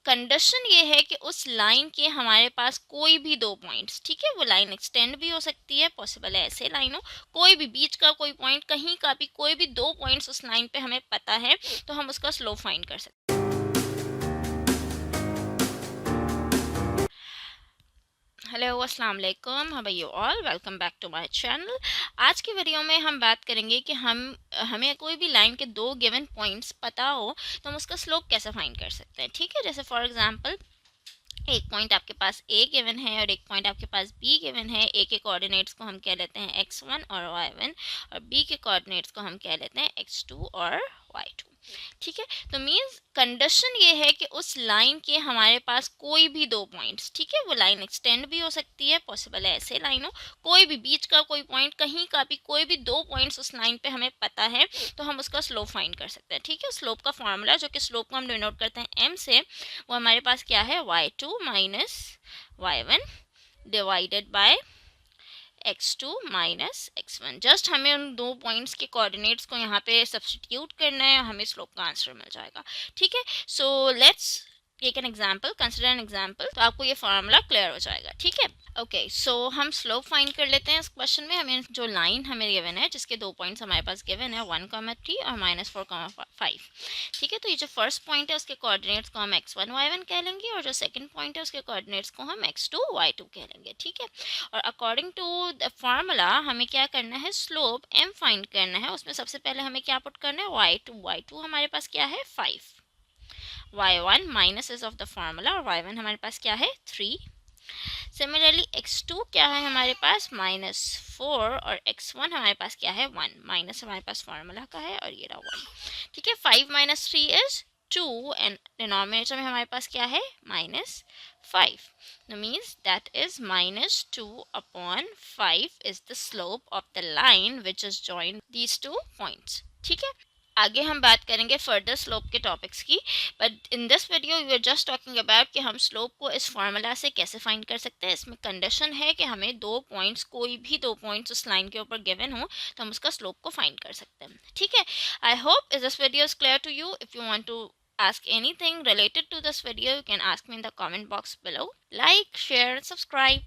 Condition ये है कि उस लाइन के हमारे पास कोई भी दो पॉइंट्स, ठीक है, वो लाइन एक्सटेंड भी हो सकती है, पॉसिबल है ऐसे लाइन हो, कोई भी बीच का कोई पॉइंट, कहीं का भी कोई भी दो पॉइंट्स उस लाइन पे हमें पता है, तो हम उसका स्लोप फाइंड कर सकते हैं। हेलो अस्सलाम वालेकुम, how are you all, welcome back to my channel. आज की वीडियो में हम बात करेंगे कि हमें कोई भी लाइन के दो गिवन पॉइंट्स पता हो तो हम उसका स्लोप कैसे फाइंड कर सकते हैं। ठीक है, जैसे फॉर एग्जांपल एक पॉइंट आपके पास ए गिवन है और एक पॉइंट आपके पास बी गिवन है। ए के कोऑर्डिनेट्स को हम कह लेते हैं x1 और y1 और बी के कोऑर्डिनेट्स को हम कह लेते हैं x2 और y2। ठीक है, तो मींस कंडीशन ये है कि उस लाइन के हमारे पास कोई भी दो पॉइंट्स, ठीक है, वो लाइन एक्सटेंड भी हो सकती है, पॉसिबल है ऐसे लाइन हो, कोई भी बीच का कोई पॉइंट, कहीं का भी कोई भी दो पॉइंट्स उस लाइन पे हमें पता है, तो हम उसका स्लोप फाइंड कर सकते हैं। ठीक है, स्लोप का फॉर्मूला जो कि स्लोप को हम डिनोट करते हैं m से, वो हमारे पास क्या है, y2 minus y1 divided by x2 minus x1। Just हमें उन दो पॉइंट्स के कोऑर्डिनेट्स को यहाँ पे सब्स्टिट्यूट करना है, हमें स्लोप का आंसर मिल जाएगा। ठीक है, so let's take an example, consider an example, तो आपको ये फॉर्मूला क्लियर हो जाएगा। ठीक है, ओके, सो हम स्लोप फाइंड कर लेते हैं। इस क्वेश्चन में हमें जो लाइन हमें गिवन है, जिसके दो पॉइंट्स हमारे पास गिवन है 1,3 और -4,5। ठीक है, तो ये जो फर्स्ट पॉइंट है उसके कोऑर्डिनेट्स को हम x1 y1 कह लेंगे और जो सेकंड पॉइंट है उसके कोऑर्डिनेट्स को हम x2 y2 कह लेंगे। ठीक है, और अकॉर्डिंग टू द फार्मूला हमें क्या करना है, स्लोप m फाइंड करना है। उसमें सबसे पहले हमें क्या पुट करना है, y2 हमारे पास क्या है 5, y1 minus is of the formula और y1 हमारे पास क्या है 3। सिमिलरली x2 क्या है हमारे पास -4 और x1 हमारे पास क्या है 1, माइनस हमारे पास फार्मूला का है और ये रहा 1। ठीक है, 5 माइनस 3 इज 2 एंड डिनोमिनेटर में हमारे पास क्या है -5। Means that is -2 upon 5 is the slope of the line which is join these two points. ठीक है, आगे हम बात करेंगे फर्दर स्लोप के टॉपिक्स की, but in this video we are just talking about कि हम स्लोप को इस फार्मूला से कैसे फाइंड कर सकते हैं। इसमें कंडीशन है कि हमें दो पॉइंट्स, कोई भी दो पॉइंट्स उस लाइन के ऊपर गिवन हो तो हम उसका स्लोप को फाइंड कर सकते हैं। ठीक है, I hope is this video is clear to you. If you want to ask anything related to this video you can ask me in the comment box below. Like, share, subscribe.